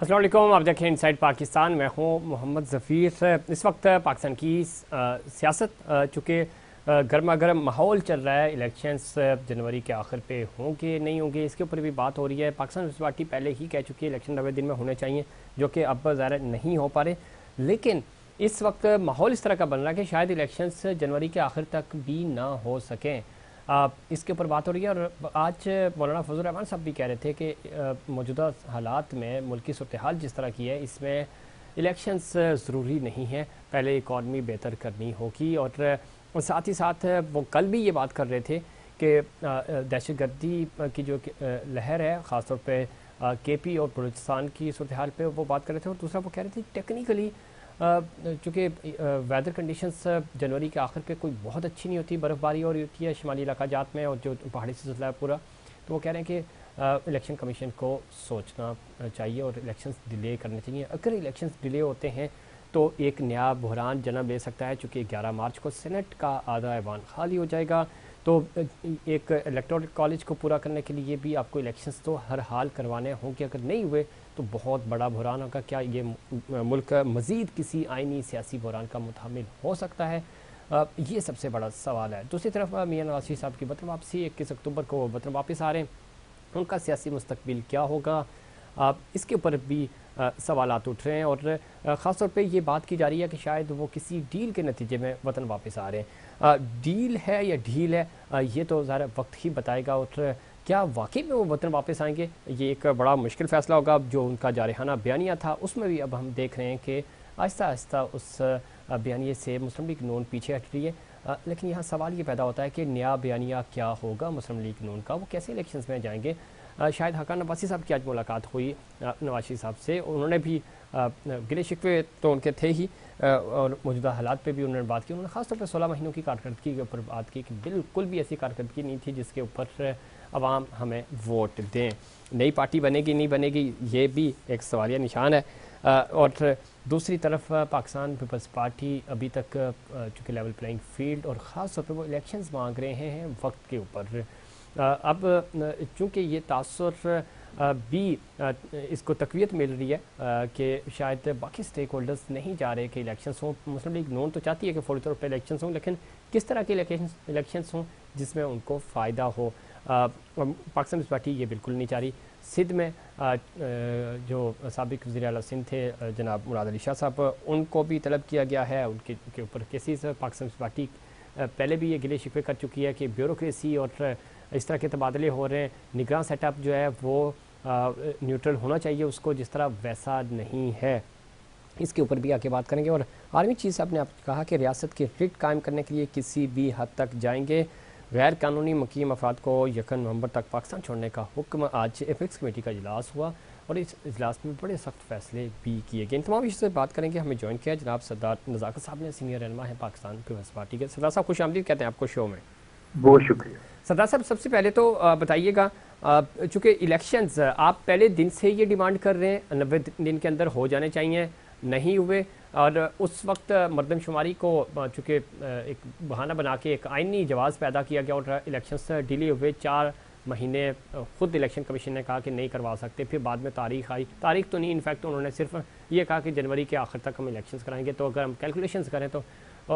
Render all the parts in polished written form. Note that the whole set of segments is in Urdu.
السلام علیکم، آپ دیکھیں انسائیڈ پاکستان. میں ہوں محمد ظفیر. اس وقت پاکستان کی سیاست چونکہ گرما گرم ماحول چل رہا ہے. الیکشنز جنوری کے آخر پہ ہوں گے نہیں ہوں گے اس کے اوپر بھی بات ہو رہی ہے. پاکستان پیپلز پارٹی پہلے ہی کہہ چکی ہے الیکشن 90 دن میں ہونے چاہیے، جو کہ اب ظاہر نہیں ہو پا رہے. لیکن اس وقت ماحول اس طرح کا بن رہا ہے کہ شاید الیکشنز جنوری کے آخر تک بھی نہ ہو سکیں. اس کے اوپر بات ہو رہی ہے. اور آج مولانا فضل الرحمان صاحب بھی کہہ رہے تھے کہ موجودہ حالات میں ملکی صورتحال جس طرح کی ہے اس میں الیکشنز ضروری نہیں ہے، پہلے اکانومی بہتر کرنی ہوگی. اور ساتھ ہی ساتھ وہ کل بھی یہ بات کر رہے تھے کہ دہشت گردی کی جو لہر ہے خاص طور پہ کے پی اور بلوچستان کی صورتحال پہ وہ بات کر رہے تھے. اور دوسرا وہ کہہ رہے تھے ٹیکنیکلی چونکہ ویدر کنڈیشنز جنوری کے آخر پہ کوئی بہت اچھی نہیں ہوتی، برف باری ہو رہی ہوتی ہے شمالی علاقہ جات میں اور جو پہاڑی سلسلہ ہے پورا. تو وہ کہہ رہے ہیں کہ الیکشن کمیشن کو سوچنا چاہیے اور الیکشنز ڈیلے کرنے چاہیے. اگر الیکشنز ڈیلے ہوتے ہیں تو ایک نیا بحران جنم لے سکتا ہے، چونکہ 11 مارچ کو سینٹ کا آدھا ایوان خالی ہو جائے گا. تو ایک الیکٹورل کالج کو پورا کرنے کے لیے بھی آپ کو الیکشنز تو ہر حال کروانے ہوں گے. اگر نہیں ہوئے تو بہت بڑا بحران ہوگا. کیا یہ ملک مزید کسی آئینی سیاسی بحران کا متحمل ہو سکتا ہے؟ یہ سب سے بڑا سوال ہے. دوسری طرف میاں نواز شریف صاحب کی وطن واپسی، 21 اکتوبر کو وطن واپس آ رہے ہیں، ان کا سیاسی مستقبل کیا ہوگا؟ اس کے اوپر بھی سوالات اٹھ رہے ہیں. اور خاص طور پہ یہ بات کی جا رہی ہے کہ شاید وہ کسی ڈیل کے نتیجے میں وطن واپس آ رہے ہیں. ڈیل ہے یا ڈھیل ہے یہ تو ظاہر وقت ہی بتائے گا. اور کیا واقعی میں وہ وطن واپس آئیں گے؟ یہ ایک بڑا مشکل فیصلہ ہوگا. جو ان کا جارحانہ بیانیہ تھا اس میں بھی اب ہم دیکھ رہے ہیں کہ آہستہ آہستہ اس بیانیے سے مسلم لیگ نون پیچھے ہٹ رہی ہے. لیکن یہاں سوال یہ پیدا ہوتا ہے کہ نیا بیانیہ کیا ہوگا مسلم لیگ نون کا؟ وہ کیسے الیکشنز میں جائیں گے؟ شاید حقان عباسی صاحب کی آج ملاقات ہوئی نواز شریف صاحب سے. انہوں نے بھی گلے شکوے تو ان کے تھے ہی اور موجودہ حالات پہ بھی انہوں نے بات کی. انہوں نے خاص طور پہ 16 مہینوں کی کارکردگی کے اوپر بات کی کہ بالکل بھی ایسی کارکردگی نہیں تھی جس کے اوپر عوام ہمیں ووٹ دیں. نئی پارٹی بنے گی نہیں بنے گی یہ بھی ایک سوالیہ نشان ہے. اور دوسری طرف پاکستان پیپلز پارٹی ابھی تک چونکہ لیول پلینگ فیلڈ اور خاص طور پہ وہ الیکشنز مانگ رہے ہیں وقت کے اوپر. اب چونکہ یہ تاثر بھی اس کو تقویت مل رہی ہے کہ شاید باقی سٹیک ہولڈرز نہیں چاہ رہے کہ الیکشنز ہوں. مسلم لیگ نون تو چاہتی ہے کہ فوری طور پہ الیکشنز ہوں، لیکن کس طرح کے الیکشنز ہوں جس میں ان کو فائدہ ہو. پاکستان پیپلز پارٹی یہ بالکل نہیں چاہ رہی. سندھ میں جو سابق وزیر اعلیٰ سندھ تھے جناب مراد علی شاہ صاحب، ان کو بھی طلب کیا گیا ہے. ان کے اوپر کیسز پاکستان پیپلز پارٹی پہلے بھی یہ گلے شکوے کر چکی ہے کہ بیوروکریسی اور اس طرح کے تبادلے ہو رہے ہیں. نگراں سیٹ اپ جو ہے وہ نیوٹرل ہونا چاہیے اس کو، جس طرح ویسا نہیں ہے. اس کے اوپر بھی آگے بات کریں گے. اور عالمی چیز صاحب نے آپ کہا کہ ریاست کی ریٹ قائم کرنے کے لیے کسی بھی حد تک جائیں گے. غیر قانونی مقیم افراد کو 1 نومبر تک پاکستان چھوڑنے کا حکم. آج ایپیکس کمیٹی کا اجلاس ہوا اور اس اجلاس میں بڑے سخت فیصلے بھی کیے گئے. ان تمام ایشو سے بات کریں گے. ہمیں جوائن کیا جناب سردار نزاکت صاحب نے، سینئر رہنما ہیں پاکستان پیپلز پارٹی کے. سردار صاحب خوش آمدید کہتے ہیں آپ کو شو میں. بہت شکریہ. سردار صاحب سب سے پہلے تو بتائیے گا، چونکہ الیکشنز آپ پہلے دن سے یہ ڈیمانڈ کر رہے ہیں 90 دن کے اندر ہو جانے چاہیے، نہیں ہوئے. اور اس وقت مردم شماری کو چونکہ ایک بہانہ بنا کے ایک آئینی جواز پیدا کیا گیا اور الیکشنز ڈیلے ہوئے 4 مہینے. خود الیکشن کمیشن نے کہا کہ نہیں کروا سکتے. پھر بعد میں تاریخ آئی، تاریخ تو نہیں، انفیکٹ انہوں نے صرف یہ کہا کہ جنوری کے آخر تک ہم الیکشنز کرائیں گے. تو اگر ہم کیلکولیشنز کریں تو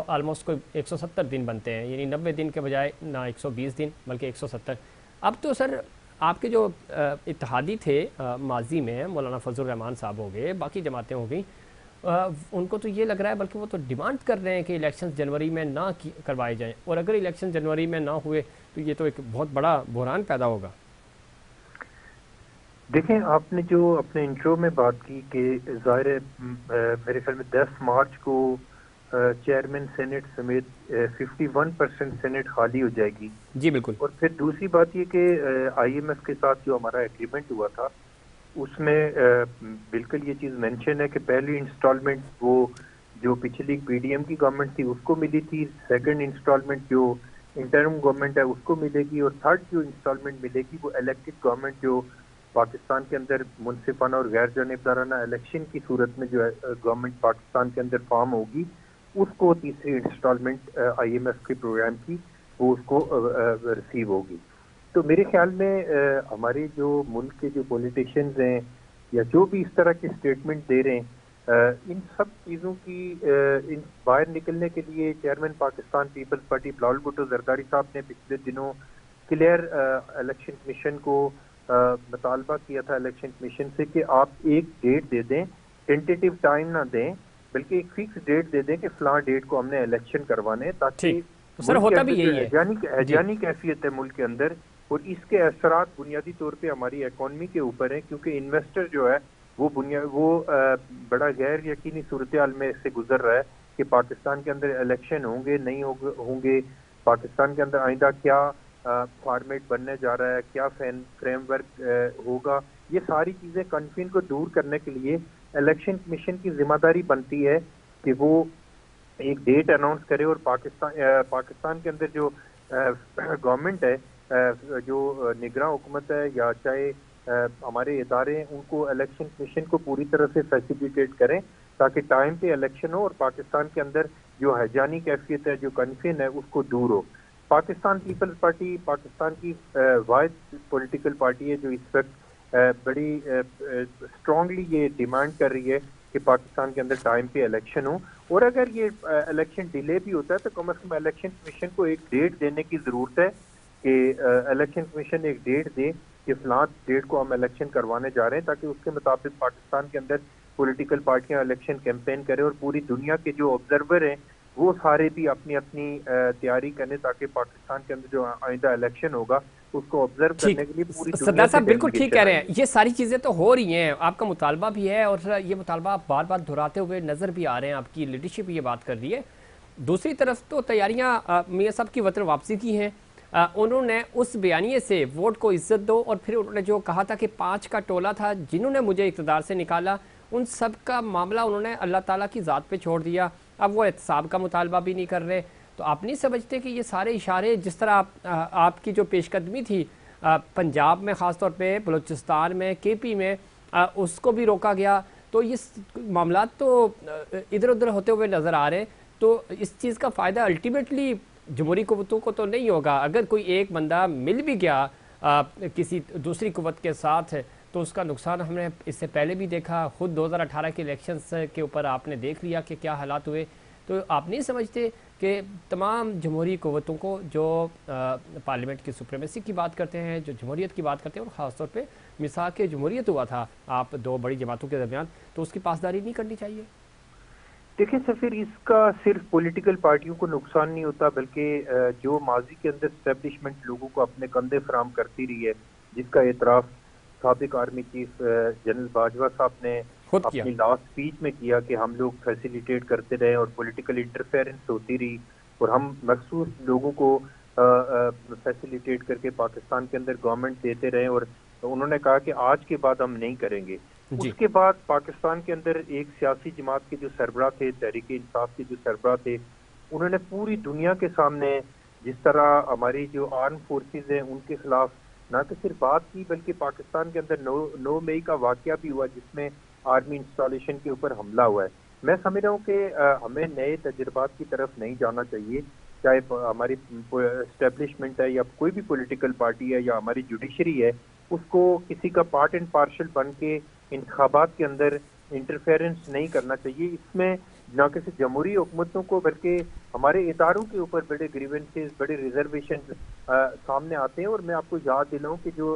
آلموسٹ کوئی 170 دن بنتے ہیں، یعنی 90 دن کے بجائے نہ 120 دن بلکہ 170. اب تو سر آپ کے جو اتحادی تھے ماضی میں، مولانا فضل الرحمان صاحب ہو گئے، باقی جماعتیں ہو گئیں، ان کو تو یہ لگ رہا ہے بلکہ وہ تو ڈیمانڈ کر رہے ہیں کہ الیکشنز جنوری میں نہ کروائے جائیں. اور اگر الیکشن جنوری میں نہ ہوئے تو یہ تو ایک بہت بڑا بحران پیدا ہوگا. دیکھیں، آپ نے جو اپنے انٹرو میں بات کی کہ ظاہر ہے میرے خیال میں 10 مارچ کو چیئرمین سینٹ سمیت 51% سینٹ خالی ہو جائے گی. جی بالکل. اور پھر دوسری بات یہ کہ آئی ایم ایف کے ساتھ جو ہمارا ایگریمنٹ ہوا تھا اس میں بالکل یہ چیز مینشن ہے کہ پہلی انسٹالمنٹ وہ جو پچھلی پی ڈی ایم کی گورنمنٹ تھی اس کو ملی تھی، سیکنڈ انسٹالمنٹ جو انٹرم گورنمنٹ ہے اس کو ملے گی، اور تھرڈ جو انسٹالمنٹ ملے گی وہ الیکٹڈ گورنمنٹ جو پاکستان کے اندر منصفانہ اور غیر جانبدارانہ الیکشن کی صورت میں جو ہے گورنمنٹ پاکستان کے اندر فارم ہوگی، اس کو تیسری انسٹالمنٹ آئی ایم ایف کے پروگرام کی وہ اس کو ریسیو ہوگی. تو میرے خیال میں ہمارے جو ملک کے جو پولیٹیشینز ہیں یا جو بھی اس طرح کے اسٹیٹمنٹ دے رہے ہیں، ان سب چیزوں کی باہر نکلنے کے لیے چیئرمین پاکستان پیپلز پارٹی بلاول بھٹو زرداری صاحب نے پچھلے دنوں کلیئر الیکشن کمیشن کو مطالبہ کیا تھا الیکشن کمیشن سے کہ آپ ایک ڈیٹ دے دیں، ٹینٹیٹیو ٹائم نہ دیں، بلکہ ایک فکس ڈیٹ دے دیں کہ فلاں ڈیٹ کو ہم نے الیکشن کروانے، تاکہ سر ہوتا بھی یہی ہے ہیجانی کیفیت ہے ملک کے اندر، اور اس کے اثرات بنیادی طور پہ ہماری اکانومی کے اوپر ہیں، کیونکہ انویسٹر جو ہے وہ بڑا غیر یقینی صورتحال میں سے گزر رہا ہے کہ پاکستان کے اندر الیکشن ہوں گے نہیں ہوں گے، پاکستان کے اندر آئندہ کیا فارمیٹ بننے جا رہا ہے، کیا فریم ورک ہوگا، یہ ساری چیزیں کنفیوژن کو دور کرنے کے لیے الیکشن کمیشن کی ذمہ داری بنتی ہے کہ وہ ایک ڈیٹ اناؤنس کرے، اور پاکستان کے اندر جو گورنمنٹ ہے، جو نگراں حکومت ہے یا چاہے ہمارے ادارے ہیں، ان کو الیکشن کمیشن کو پوری طرح سے فیسیلیٹیٹ کریں تاکہ ٹائم پہ الیکشن ہو اور پاکستان کے اندر جو ہیجانی کیفیت ہے، جو کنفیوژن ہے، اس کو دور ہو۔ پاکستان پیپلز پارٹی پاکستان کی واحد پولیٹیکل پارٹی ہے جو اس وقت بڑی اسٹرانگلی یہ ڈیمانڈ کر رہی ہے کہ پاکستان کے اندر ٹائم پہ الیکشن ہو، اور اگر یہ الیکشن ڈیلے بھی ہوتا ہے تو کم از کم الیکشن کمیشن کو ایک ڈیٹ دینے کی ضرورت ہے کہ الیکشن کمیشن ایک ڈیٹ دے کہ فلاں ڈیٹ کو ہم الیکشن کروانے جا رہے ہیں، تاکہ اس کے مطابق پاکستان کے اندر پولیٹیکل پارٹیاں الیکشن کیمپین کریں اور پوری دنیا کے جو آبزرور ہیں وہ سارے بھی اپنی اپنی تیاری کریں، تاکہ پاکستان کے اندر جو آئندہ الیکشن ہوگا اس کو آبزرو کرنے کے لیے پوری دنیا سردار صاحب بالکل ٹھیک کہہ رہے ہیں، یہ ساری چیزیں تو ہو رہی ہیں، آپ کا مطالبہ بھی ہے اور یہ مطالبہ آپ بار بار دہراتے ہوئے نظر بھی آ رہے ہیں، آپ کی لیڈرشپ یہ بات کر رہی ہے۔ دوسری طرف تو تیاریاں میاں صاحب کی وطن واپسی کی ہیں، انہوں نے اس بیانیے سے ووٹ کو عزت دو، اور پھر انہوں نے جو کہا تھا کہ 5 کا ٹولہ تھا جنہوں نے مجھے اقتدار سے نکالا، ان سب کا معاملہ انہوں نے اللہ تعالیٰ کی ذات پہ چھوڑ دیا، اب وہ احتساب کا مطالبہ بھی نہیں کر رہے۔ تو آپ نہیں سمجھتے کہ یہ سارے اشارے، جس طرح آپ کی جو پیش قدمی تھی پنجاب میں خاص طور پہ، بلوچستان میں، کے پی میں، اس کو بھی روکا گیا، تو یہ معاملات تو ادھر ادھر ہوتے ہوئے نظر آ رہے ہیں، تو اس چیز کا فائدہ الٹیمیٹلی جمہوری قوتوں کو تو نہیں ہوگا۔ اگر کوئی ایک بندہ مل بھی گیا کسی دوسری قوت کے ساتھ تو اس کا نقصان ہم نے اس سے پہلے بھی دیکھا، خود 2018 کے الیکشنز کے اوپر آپ نے دیکھ لیا کہ کیا حالات ہوئے۔ تو آپ نہیں سمجھتے کہ تمام جمہوری قوتوں کو جو پارلیمنٹ کی سپریمیسی کی بات کرتے ہیں، جو جمہوریت کی بات کرتے ہیں، اور خاص طور پہ میثاق جمہوریت ہوا تھا آپ دو بڑی جماعتوں کے درمیان، تو اس کی پاسداری نہیں کرنی چاہیے؟ دیکھیں سفیر، اس کا صرف پولیٹیکل پارٹیوں کو نقصان نہیں ہوتا، بلکہ جو ماضی کے اندر اسٹیبلشمنٹ لوگوں کو اپنے کندھے فراہم کرتی رہی ہے، جس کا اعتراف سابق آرمی چیف جنرل باجوہ صاحب نے اپنی لاسٹ اسپیچ میں کیا کہ ہم لوگ فیسیلیٹیٹ کرتے رہے اور پولیٹیکل انٹرفیئرنس ہوتی رہی، اور ہم مخصوص لوگوں کو فیسیلیٹیٹ کر کے پاکستان کے اندر گورنمنٹ دیتے رہے، اور انہوں نے کہا کہ آج کے بعد ہم نہیں کریں گے۔ اس کے بعد پاکستان کے اندر ایک سیاسی جماعت کے جو سربراہ تھے، تحریک انصاف کے جو سربراہ تھے، انہوں نے پوری دنیا کے سامنے جس طرح ہماری جو آرم فورسز ہیں ان کے خلاف نہ کہ صرف بات کی، بلکہ پاکستان کے اندر 9 مئی کا واقعہ بھی ہوا جس میں آرمی انسٹالیشن کے اوپر حملہ ہوا ہے۔ میں سمجھ رہا ہوں کہ ہمیں نئے تجربات کی طرف نہیں جانا چاہیے، چاہے ہماری اسٹیبلشمنٹ ہے یا کوئی بھی پولیٹیکل پارٹی ہے یا ہماری جوڈیشری ہے، اس کو کسی کا پارٹ اینڈ پارشل بن کے انتخابات کے اندر انٹرفیئرنس نہیں کرنا چاہیے۔ اس میں نہ کسی جمہوری حکومتوں کو بلکہ ہمارے اداروں کے اوپر بڑے گریونسز، بڑے ریزرویشن سامنے آتے ہیں، اور میں آپ کو یاد دلاؤں کہ جو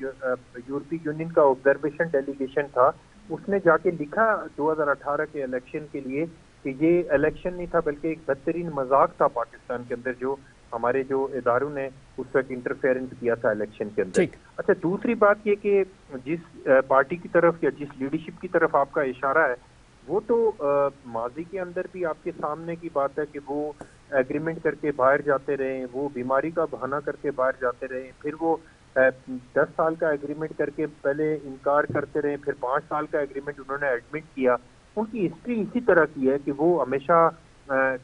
یورپی یونین کا آبزرویشن ڈیلیگیشن تھا، اس نے جا کے لکھا 2018 کے الیکشن کے لیے کہ یہ الیکشن نہیں تھا بلکہ ایک بدترین مذاق تھا پاکستان کے اندر جو ہمارے جو اداروں نے اس وقت انٹرفیئرنس کیا تھا الیکشن کے اندر۔ اچھا، دوسری بات یہ کہ جس پارٹی کی طرف یا جس لیڈرشپ کی طرف آپ کا اشارہ ہے، وہ تو ماضی کے اندر بھی آپ کے سامنے کی بات ہے کہ وہ ایگریمنٹ کر کے باہر جاتے رہے، وہ بیماری کا بہانہ کر کے باہر جاتے رہے، پھر وہ 10 سال کا ایگریمنٹ کر کے پہلے انکار کرتے رہے، پھر 5 سال کا ایگریمنٹ انہوں نے ایڈمٹ کیا۔ ان کی ہسٹری اسی طرح کی ہے کہ وہ ہمیشہ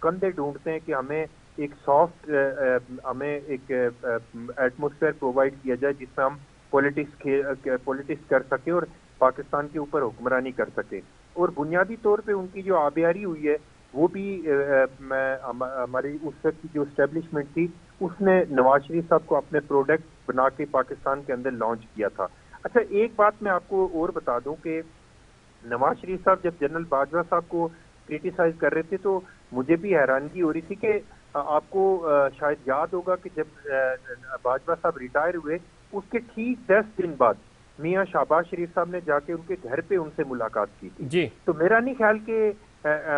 کندھے ڈھونڈتے ہیں کہ ہمیں ایک سافٹ ہمیں ایک ایٹماسفیئر پرووائڈ کیا جائے جس میں ہم پولیٹکس کر سکیں اور پاکستان کے اوپر حکمرانی کر سکیں، اور بنیادی طور پہ ان کی جو آبیاری ہوئی ہے وہ بھی ہماری اس وقت کی جو اسٹیبلشمنٹ تھی اس نے نواز شریف صاحب کو اپنے پروڈکٹ بنا کے پاکستان کے اندر لانچ کیا تھا۔ اچھا ایک بات میں آپ کو اور بتا دوں کہ نواز شریف صاحب جب جنرل باجوہ صاحب کو کریٹیسائز کر رہے تھے تو مجھے بھی حیرانگی ہو رہی تھی کہ آپ کو شاید یاد ہوگا کہ جب باجوہ صاحب ریٹائر ہوئے اس کے ٹھیک 10 دن بعد میاں شہباز شریف صاحب نے جا کے ان کے گھر پہ ان سے ملاقات کی تھی. جی تو میرا نہیں خیال کہ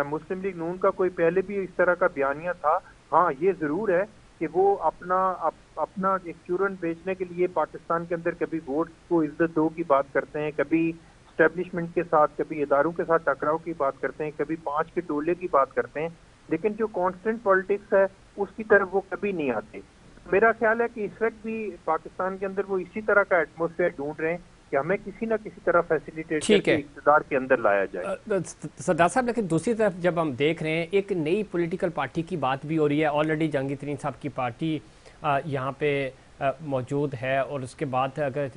مسلم لیگ نون کا کوئی پہلے بھی اس طرح کا بیانیہ تھا. ہاں یہ ضرور ہے کہ وہ اپنا ایک چورن بیچنے کے لیے پاکستان کے اندر کبھی ووٹ کو عزت دو کی بات کرتے ہیں, کبھی اسٹیبلشمنٹ کے ساتھ, کبھی اداروں کے ساتھ ٹکراؤ کی بات کرتے ہیں, کبھی 5 کے ٹولے کی بات کرتے ہیں, لیکن جو کانسٹنٹ پالیٹکس ہے اس کی طرف وہ کبھی نہیں آتے. میرا خیال ہے کہ اس وقت بھی پاکستان کے اندر وہ اسی طرح کا ایٹماسفیئر ڈھونڈ رہے ہیں کہ ہمیں کسی نہ کسی طرح فیسیلیٹیٹ کر ٹھیک کے ہے اقتدار کے اندر لایا جائے. سردار صاحب, لیکن دوسری طرف جب ہم دیکھ رہے ہیں ایک نئی پولیٹیکل پارٹی کی بات بھی ہو رہی ہے. آلریڈی جہانگیر ترین صاحب کی پارٹی یہاں پہ موجود ہے, اور اس کے بعد اگر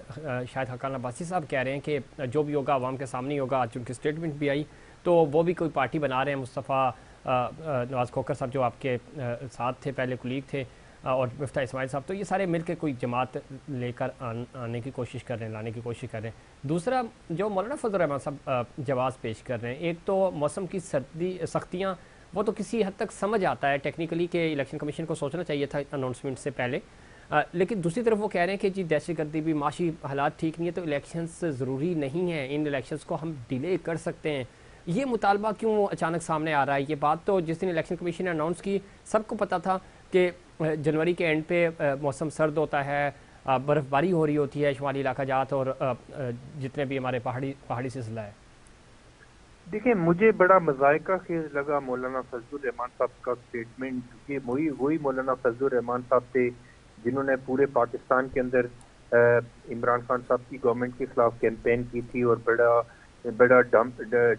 شاید حقان عباسی صاحب کہہ رہے ہیں کہ جو بھی ہوگا عوام کے سامنے ہوگا, آج ان کی اسٹیٹمنٹ بھی آئی, تو وہ بھی کوئی پارٹی بنا رہے ہیں. مصطفیٰ نواز کھوکھر صاحب جو آپ کے ساتھ تھے, پہلے کولیگ تھے, اور مفتاح اسماعیل صاحب, تو یہ سارے مل کے کوئی جماعت لے کر آنے کی کوشش کر رہے ہیں, لانے کی کوشش کر رہے ہیں. دوسرا جو مولانا فضل الرحمان صاحب جواز پیش کر رہے ہیں, ایک تو موسم کی سختیاں, وہ تو کسی حد تک سمجھ آتا ہے ٹیکنیکلی کہ الیکشن کمیشن کو سوچنا چاہیے تھا اناؤنسمنٹ سے پہلے, لیکن دوسری طرف وہ کہہ رہے ہیں کہ جی دہشت گردی بھی, معاشی حالات ٹھیک نہیں ہے, تو الیکشنز ضروری نہیں ہیں, ان الیکشنز کو ہم ڈیلے کر سکتے ہیں. یہ مطالبہ کیوں اچانک سامنے آ رہا ہے؟ یہ بات تو جس دن الیکشن کمیشن نے اناؤنس کی سب کو پتہ تھا کہ جنوری کے اینڈ پہ موسم سرد ہوتا ہے, برف باری ہو رہی ہوتی ہے شمالی علاقہ جات اور جتنے بھی ہمارے پہاڑی سلسلہ ہے. دیکھیں مجھے بڑا مذائقہ خیز لگا مولانا فضل الرحمان صاحب کا اسٹیٹمنٹ. یہ وہی مولانا فضل الرحمان صاحب تھے جنہوں نے پورے پاکستان کے اندر عمران خان صاحب کی گورنمنٹ کے خلاف کیمپین کی تھی, اور بڑا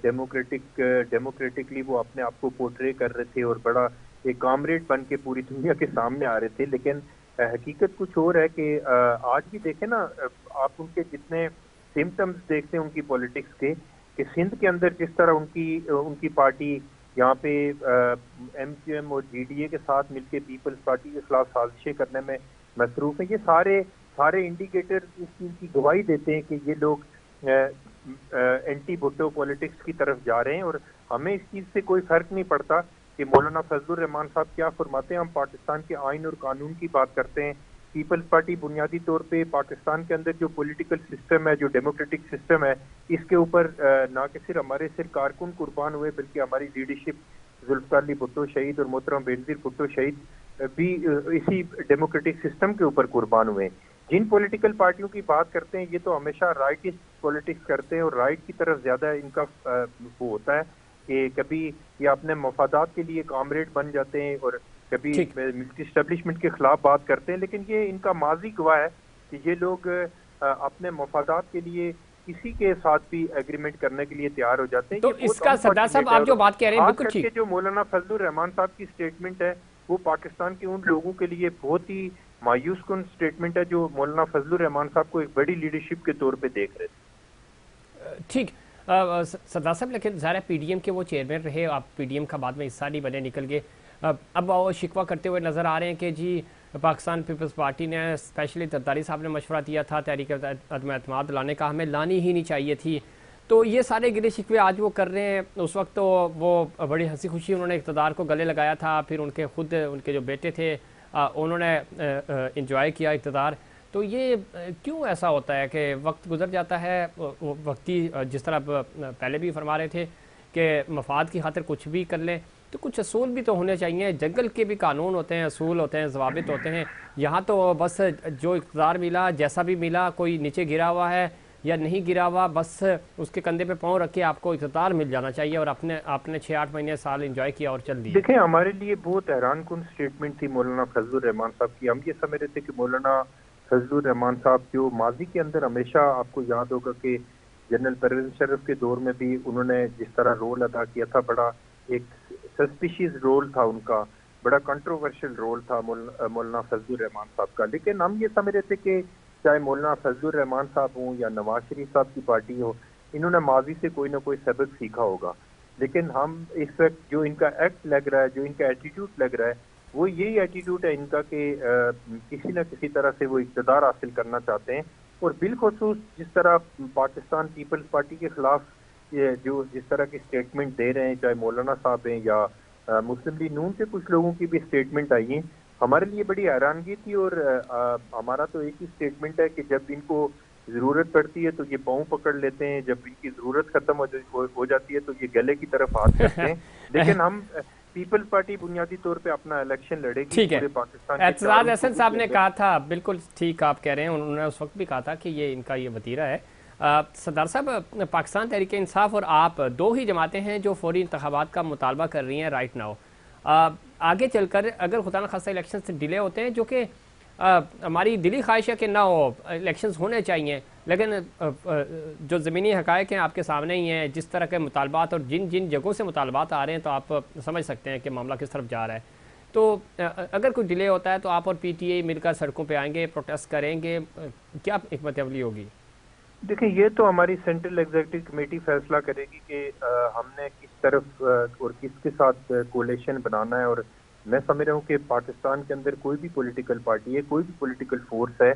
ڈیموکریٹکلی وہ اپنے آپ کو پورٹرے کر رہے تھے, اور بڑا ایک کامریڈ بن کے پوری دنیا کے سامنے آ رہے تھے. لیکن حقیقت کچھ اور ہے کہ آج بھی دیکھیں نا آپ, ان کے جتنے سمٹمز دیکھتے ہیں ان کی پولیٹکس کے, کہ سندھ کے اندر جس طرح ان کی پارٹی یہاں پہ ایم کیو ایم اور جی ڈی اے کے ساتھ مل کے پیپلز پارٹی کے خلاف سازشیں کرنے میں مصروف ہیں, یہ سارے انڈیکیٹر اس چیز کی گواہی دیتے ہیں کہ یہ لوگ اینٹی بھٹو پولیٹکس کی طرف جا رہے ہیں. اور ہمیں اس چیز سے کوئی فرق نہیں پڑتا کہ مولانا فضل الرحمان صاحب کیا فرماتے ہیں. ہم پاکستان کے آئین اور قانون کی بات کرتے ہیں. پیپلز پارٹی بنیادی طور پہ پاکستان کے اندر جو پولیٹیکل سسٹم ہے, جو ڈیموکریٹک سسٹم ہے, اس کے اوپر نہ کہ صرف ہمارے کارکن قربان ہوئے بلکہ ہماری لیڈرشپ ذوالفقار علی بھٹو شہید اور محترم بینظیر بھٹو شہید بھی اسی ڈیموکریٹک سسٹم کے اوپر قربان ہوئے. جن پولیٹیکل پارٹیوں کی بات کرتے ہیں یہ تو ہمیشہ رائٹسٹ پولیٹکس کرتے ہیں, اور رائٹ کی طرف زیادہ ان کا وہ ہوتا ہے کہ کبھی یہ اپنے مفادات کے لیے کامریڈ بن جاتے ہیں اور کبھی ملٹری اسٹیبلشمنٹ کے خلاف بات کرتے ہیں. لیکن یہ ان کا ماضی گواہ ہے کہ یہ لوگ اپنے مفادات کے لیے کسی کے ساتھ بھی ایگریمنٹ کرنے کے لیے تیار ہو جاتے ہیں. تو اس کا سردار صاحب آپ جو بات کہہ رہے ہیں بالکل ٹھیک. جو مولانا فضل الرحمان صاحب کی سٹیٹمنٹ ہے وہ پاکستان کے ان لوگوں کے لیے بہت ہی مایوس کن سٹیٹمنٹ ہے جو مولانا فضل الرحمان صاحب کو ایک بڑی لیڈرشپ کے طور پہ دیکھ رہے تھے. ٹھیک سردار صاحب, لیکن ظاہر پی ڈی ایم کے وہ چیئرمین رہے, آپ پی ڈی ایم کا بعد میں حصہ نہیں بنے, نکل گئے. اب وہ شکوہ کرتے ہوئے نظر آ رہے ہیں کہ جی پاکستان پیپلز پارٹی نے اسپیشلی زرداری صاحب نے مشورہ دیا تھا تحریک عدم اعتماد لانے کا, ہمیں لانی ہی نہیں چاہیے تھی. تو یہ سارے گلے شکوے آج وہ کر رہے ہیں. اس وقت تو وہ بڑی ہنسی خوشی انہوں نے اقتدار کو گلے لگایا تھا, پھر ان کے جو بیٹے تھے انہوں نے انجوائے کیا اقتدار. تو یہ کیوں ایسا ہوتا ہے کہ وقت گزر جاتا ہے وقتی, جس طرح پہلے بھی فرما رہے تھے کہ مفاد کی خاطر کچھ بھی کر لیں, تو کچھ اصول بھی تو ہونے چاہیے. جنگل کے بھی قانون ہوتے ہیں, اصول ہوتے ہیں, ضوابط ہوتے ہیں. یہاں تو بس جو اقتدار ملا, جیسا بھی ملا, کوئی نیچے گرا ہوا ہے یا نہیں گرا ہوا, بس اس کے کندھے پہ پاؤں رکھ کے آپ کو اقتدار مل جانا چاہیے, اور آپ نے 6-8 مہینے سال انجوائے کیا اور چل دیا. دیکھیں ہمارے لیے بہت حیران کن سٹیٹمنٹ تھی مولانا فضل الرحمان صاحب کی. ہم یہ سمجھ رہے تھے کہ مولانا فضل الرحمان صاحب جو ماضی کے اندر ہمیشہ, آپ کو یاد ہوگا کہ جنرل پرویز مشرف کے دور میں بھی انہوں نے جس طرح رول ادا کیا تھا, بڑا ایک سسپیشیس رول تھا ان کا, بڑا کنٹروورشل رول تھا مولانا فضل الرحمان صاحب کا. لیکن ہم یہ سمجھ رہے تھے کہ چاہے مولانا فضل الرحمان صاحب ہوں یا نواز شریف صاحب کی پارٹی ہو, انہوں نے ماضی سے کوئی نہ کوئی سبق سیکھا ہوگا. لیکن ہم اس وقت جو ان کا ایکٹ لگ رہا ہے, جو ان کا ایٹیٹیوڈ لگ رہا ہے, وہ یہی ایٹیٹیوڈ ہے ان کا کہ کسی نہ کسی طرح سے وہ اقتدار حاصل کرنا چاہتے ہیں. اور بالخصوص جس طرح پاکستان پیپلز پارٹی کے خلاف جو جس طرح کی اسٹیٹمنٹ دے رہے ہیں، چاہے مولانا صاحب ہیں یا مسلم لیگ نون کے کچھ لوگوں کی بھی اسٹیٹمنٹ آئی ہیں، ہمارے لیے بڑی حیرانگی تھی. اور ہمارا تو ایک ہی اسٹیٹمنٹ ہے کہ جب ان کو ضرورت پڑتی ہے تو یہ پاؤں پکڑ لیتے ہیں، جب ان کی ضرورت ختم ہو جاتی ہے تو یہ گلے کی طرف ہاتھ کرتے ہیں. لیکن ہم پیپلز پارٹی بنیادی طور پہ اپنا الیکشن لڑے گی ٹھیک ہے. پورے پاکستان کے اعتزاز احسن صاحب نے کہا تھا، بالکل ٹھیک آپ کہہ رہے ہیں، انہوں نے اس وقت بھی کہا تھا کہ یہ ان کا یہ وتیرہ ہے. سردار صاحب، پاکستان تحریک انصاف اور آپ دو ہی جماعتیں ہیں جو فوری انتخابات کا مطالبہ کر رہی ہیں رائٹ ناؤ. آگے چل کر اگر خدا نخواستہ الیکشن سے ڈیلے ہوتے ہیں، جو کہ ہماری دلی خواہش ہے کہ نہ ہو، الیکشنز ہونے چاہیے، لیکن جو زمینی حقائق ہیں آپ کے سامنے ہی ہیں، جس طرح کے مطالبات اور جن جن جگہوں سے مطالبات آ رہے ہیں تو آپ سمجھ سکتے ہیں کہ معاملہ کس طرف جا رہا ہے. تو اگر کوئی ڈیلے ہوتا ہے تو آپ اور پی ٹی آئی مل کر سڑکوں پہ آئیں گے، پروٹیسٹ کریں گے، کیا حکمت عملی ہوگی؟ دیکھیں، یہ تو ہماری سینٹرل ایگزیکٹو کمیٹی فیصلہ کرے گی کہ ہم نے کس طرف اور کس کے ساتھ کولیشن بنانا ہے. اور میں سمجھ رہا ہوں کہ پاکستان کے اندر کوئی بھی پولیٹیکل پارٹی ہے، کوئی بھی پولیٹیکل فورس ہے،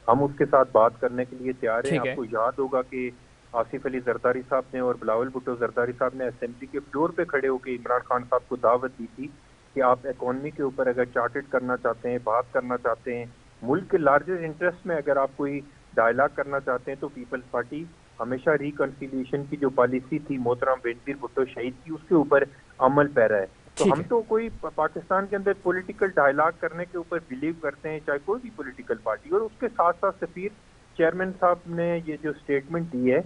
ہم اس کے ساتھ بات کرنے کے لیے تیار ہیں. ٹھیک ہے. آپ کو یاد ہوگا کہ آصف علی زرداری صاحب نے اور بلاول بھٹو زرداری صاحب نے اسمبلی کے فلور پہ کھڑے ہو کے عمران خان صاحب کو دعوت دی تھی کہ آپ اکانومی کے اوپر اگر چارٹرڈ کرنا چاہتے ہیں، بات کرنا چاہتے ہیں، ملک کے لارجر انٹرسٹ میں اگر آپ کوئی ڈائلاگ کرنا چاہتے ہیں، تو پیپلز پارٹی ہمیشہ ریکنسیلیشن کی جو پالیسی تھی محترم بینظیر بھٹو شہید کی، اس کے اوپر عمل پیرا ہے. تو ٹھیک ہم ہے. تو کوئی پاکستان کے اندر پولیٹیکل ڈائلاگ کرنے کے اوپر بلیو کرتے ہیں، چاہے کوئی بھی پولیٹیکل پارٹی. اور اس کے ساتھ ساتھ سفیر چیئرمین صاحب نے یہ جو اسٹیٹمنٹ دی ہے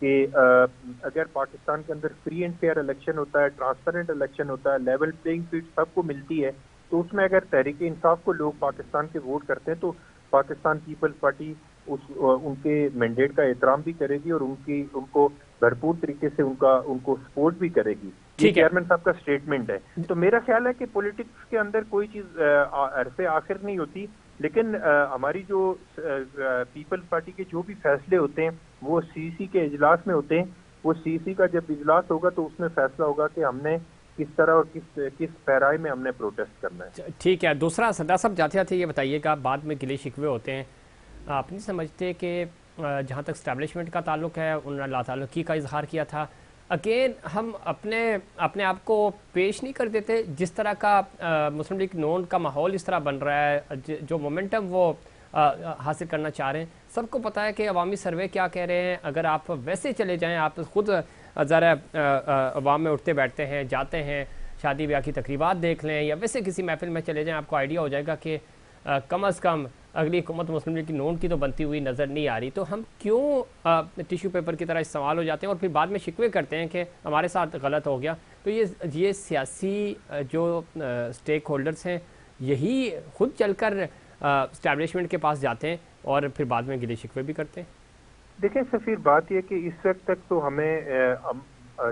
کہ اگر پاکستان کے اندر فری اینڈ فیئر الیکشن ہوتا ہے، ٹرانسپیرنٹ الیکشن ہوتا ہے، لیول پلینگ فیلڈ سب کو ملتی ہے، تو اس میں اگر تحریک انصاف کو لوگ پاکستان کے ووٹ کرتے ہیں تو پاکستان پیپلز پارٹی ان کے مینڈیٹ کا احترام بھی کرے گی اور ان کو بھرپور طریقے سے ان کو سپورٹ بھی کرے گی. یہ ٹھیک ہے. چیئرمین صاحب کا اسٹیٹمنٹ ہے. تو میرا خیال ہے کہ پولیٹکس کے اندر کوئی چیز عرف آخر نہیں ہوتی، لیکن ہماری جو پیپلز پارٹی کے جو بھی فیصلے ہوتے ہیں وہ سی سی کے اجلاس میں ہوتے ہیں. وہ سی سی کا جب اجلاس ہوگا تو اس میں فیصلہ ہوگا کہ ہم نے کس طرح اور کس پیرائے میں ہم نے پروٹیسٹ کرنا ہے. ٹھیک ہے. دوسرا سردار صاحب جاتے جاتے یہ بتائیے گا، بعد میں گلے شکوے ہوتے ہیں، آپ نہیں سمجھتے کہ جہاں تک اسٹیبلشمنٹ کا تعلق ہے انہوں نے اللہ تعلقی کا اظہار کیا تھا، اگین ہم اپنے آپ کو پیش نہیں کر دیتے جس طرح کا مسلم لیگ نون کا ماحول اس طرح بن رہا ہے، جو مومنٹم وہ حاصل کرنا چاہ رہے ہیں. سب کو پتہ ہے کہ عوامی سروے کیا کہہ رہے ہیں. اگر آپ ویسے چلے جائیں، آپ خود ذرا عوام میں اٹھتے بیٹھتے ہیں، جاتے ہیں، شادی بیاہ کی تقریبات دیکھ لیں یا ویسے کسی محفل میں چلے جائیں، آپ کو آئیڈیا ہو جائے گا کہ کم از کم اگلی حکومت مسلم لیگ نون کی تو بنتی ہوئی نظر نہیں آ رہی. تو ہم کیوں ٹیشو پیپر کی طرح استعمال ہو جاتے ہیں اور پھر بعد میں شکوے کرتے ہیں کہ ہمارے ساتھ غلط ہو گیا. تو یہ سیاسی جو سٹیک ہولڈرز ہیں یہی خود چل کر اسٹیبلشمنٹ کے پاس جاتے ہیں اور پھر بعد میں گلے شکوے بھی کرتے ہیں. دیکھیں سفیر، بات یہ کہ اس وقت تک تو ہمیں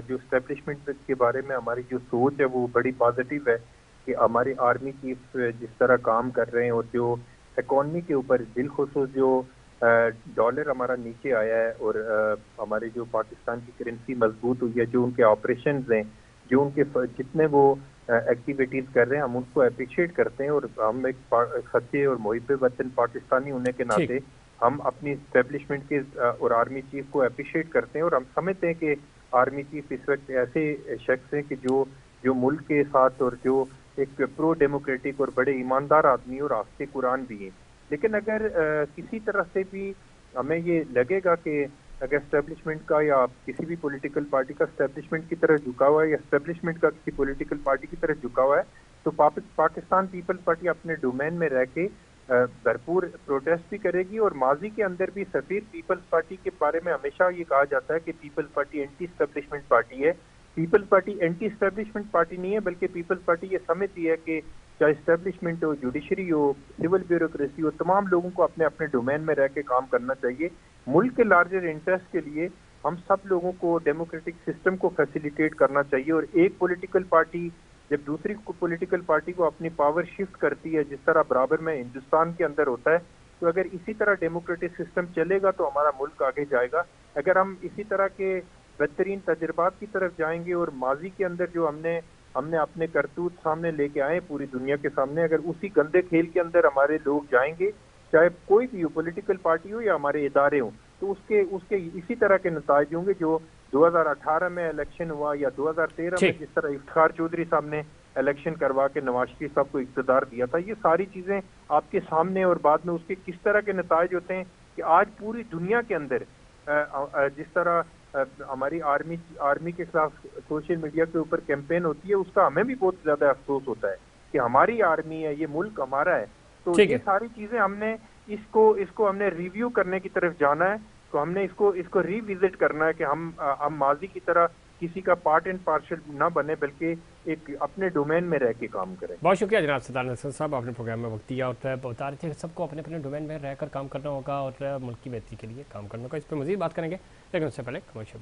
جو اسٹیبلشمنٹ کے بارے میں ہماری جو سوچ ہے وہ بڑی پازیٹیو ہے کہ ہماری آرمی چیف جس طرح کام کر رہے ہیں اور جو اکانومی کے اوپر بالخصوص جو ڈالر ہمارا نیچے آیا ہے اور ہمارے جو پاکستان کی کرنسی مضبوط ہوئی ہے، جو ان کے آپریشنز ہیں، جو ان کے جتنے وہ ایکٹیویٹیز کر رہے ہیں، ہم ان کو اپریشیٹ کرتے ہیں. اور ہم ایک سچے اور محب وطن پاکستانی ہونے کے ناطے ہم اپنی اسٹیبلشمنٹ کے اور آرمی چیف کو اپریشیٹ کرتے ہیں. اور ہم سمجھتے ہیں کہ آرمی چیف اس وقت ایسے شخص ہیں کہ جو ملک کے ساتھ اور جو ایک پرو ڈیموکریٹک اور بڑے ایماندار آدمی اور حافظ قرآن بھی ہیں. لیکن اگر کسی طرح سے بھی ہمیں یہ لگے گا کہ اگر اسٹیبلشمنٹ کا یا کسی بھی پولیٹیکل پارٹی کا اسٹیبلشمنٹ کی طرف جھکا ہوا ہے یا اسٹیبلشمنٹ کا کسی پولیٹیکل پارٹی کی طرف جھکا ہوا ہے، تو پاکستان پیپلز پارٹی اپنے ڈومین میں رہ کے بھرپور پروٹیسٹ بھی کرے گی. اور ماضی کے اندر بھی سفیر پیپلز پارٹی کے بارے میں ہمیشہ یہ کہا جاتا ہے کہ Peoples Party anti establishment party ہے. Peoples Party anti establishment party نہیں ہے، بلکہ پیپلز پارٹی یہ سمجھتی ہے کہ چاہے اسٹیبلشمنٹ ہو، جوڈیشری ہو، سول بیوروکریسی ہو، تمام لوگوں کو اپنے اپنے ڈومین میں رہ کے کام کرنا چاہیے. ملک کے لارجر انٹرسٹ کے لیے ہم سب لوگوں کو ڈیموکریٹک سسٹم کو فیسیلیٹیٹ کرنا چاہیے. اور ایک پولیٹیکل پارٹی جب دوسری پولیٹیکل پارٹی کو اپنی پاور شفٹ کرتی ہے، جس طرح برابر میں ہندوستان کے اندر ہوتا ہے، تو اگر اسی طرح ڈیموکریٹک سسٹم چلے گا تو ہمارا ملک آگے جائے گا. اگر ہم اسی طرح کے بہترین تجربات کی طرف جائیں گے اور ماضی کے اندر جو ہم نے اپنے کرتوت سامنے لے کے آئے پوری دنیا کے سامنے، اگر اسی گندے کھیل کے اندر ہمارے لوگ جائیں گے چاہے کوئی بھی ہو، پولیٹیکل پارٹی ہو یا ہمارے ادارے ہوں، تو اس کے اسی طرح کے نتائج ہوں گے جو 2018 میں الیکشن ہوا یا 2013 میں ٹھیک، جس طرح افتخار چودھری صاحب نے الیکشن کروا کے نواز شریف صاحب کو اقتدار دیا تھا. یہ ساری چیزیں آپ کے سامنے، اور بعد میں اس کے کس طرح کے نتائج ہوتے ہیں کہ آج پوری دنیا کے اندر جس طرح ہماری آرمی کے خلاف سوشل میڈیا کے اوپر کیمپین ہوتی ہے، اس کا ہمیں بھی بہت زیادہ افسوس ہوتا ہے کہ ہماری آرمی ہے، یہ ملک ہمارا ہے. تو ٹھیک یہ ہے. ساری چیزیں ہم نے اس کو ہم نے ریویو کرنے کی طرف جانا ہے. تو ہم نے اس کو ری وزٹ کرنا ہے کہ ہم ماضی کی طرح کسی کا پارٹ اینڈ پارشل نہ بنے، بلکہ ایک اپنے ڈومین میں رہ کے کام کریں. بہت شکریہ جناب ستار نصر صاحب، آپ نے پروگرام میں وقت دیا اور بتا رہے تھے کہ سب کو اپنے اپنے ڈومین میں رہ کر کام کرنا ہوگا اور ملک کی بہتری کے لیے کام کرنا ہوگا. اس پہ مزید بات کریں گے لیکن اس سے پہلے کمرشل